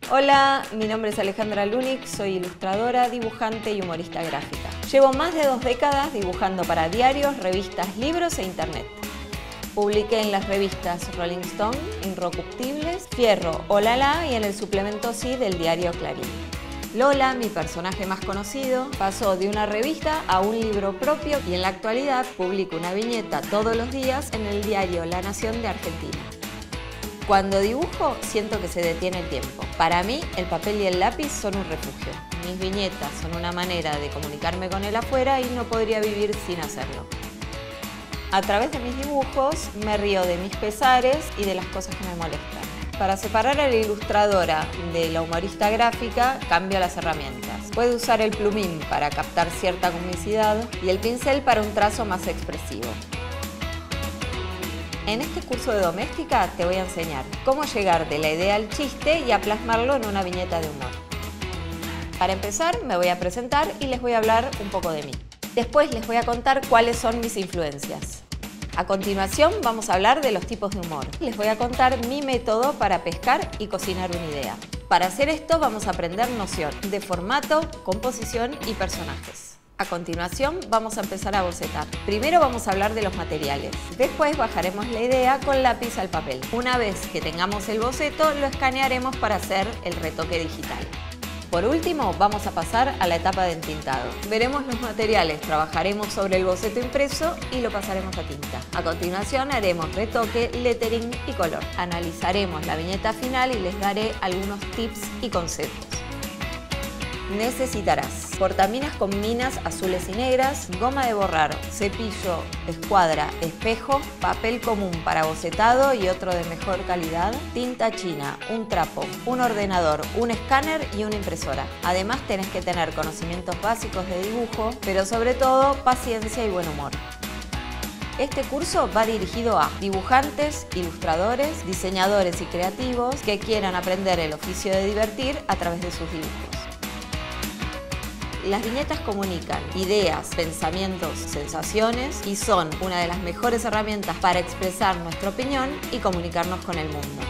Hola, mi nombre es Alejandra Lunik, soy ilustradora, dibujante y humorista gráfica. Llevo más de 2 décadas dibujando para diarios, revistas, libros e internet. Publiqué en las revistas Rolling Stone, Inrocuptibles, Fierro, Olala y en el suplemento Sí del diario Clarín. Lola, mi personaje más conocido, pasó de una revista a un libro propio y en la actualidad publico una viñeta todos los días en el diario La Nación de Argentina. Cuando dibujo, siento que se detiene el tiempo. Para mí, el papel y el lápiz son un refugio. Mis viñetas son una manera de comunicarme con el afuera y no podría vivir sin hacerlo. A través de mis dibujos, me río de mis pesares y de las cosas que me molestan. Para separar a la ilustradora de la humorista gráfica, cambio las herramientas. Puede usar el plumín para captar cierta comicidad y el pincel para un trazo más expresivo. En este curso de doméstica te voy a enseñar cómo llegar de la idea al chiste y a plasmarlo en una viñeta de humor. Para empezar, me voy a presentar y les voy a hablar un poco de mí. Después les voy a contar cuáles son mis influencias. A continuación vamos a hablar de los tipos de humor. Les voy a contar mi método para pescar y cocinar una idea. Para hacer esto vamos a aprender noción de formato, composición y personajes. A continuación vamos a empezar a bocetar. Primero vamos a hablar de los materiales. Después bajaremos la idea con lápiz al papel. Una vez que tengamos el boceto, lo escanearemos para hacer el retoque digital. Por último, vamos a pasar a la etapa de entintado. Veremos los materiales, trabajaremos sobre el boceto impreso y lo pasaremos a tinta. A continuación haremos retoque, lettering y color. Analizaremos la viñeta final y les daré algunos tips y conceptos. Necesitarás portaminas con minas azules y negras, goma de borrar, cepillo, escuadra, espejo, papel común para bocetado y otro de mejor calidad, tinta china, un trapo, un ordenador, un escáner y una impresora. Además tenés que tener conocimientos básicos de dibujo, pero sobre todo paciencia y buen humor. Este curso va dirigido a dibujantes, ilustradores, diseñadores y creativos que quieran aprender el oficio de divertir a través de sus dibujos. Las viñetas comunican ideas, pensamientos, sensaciones y son una de las mejores herramientas para expresar nuestra opinión y comunicarnos con el mundo.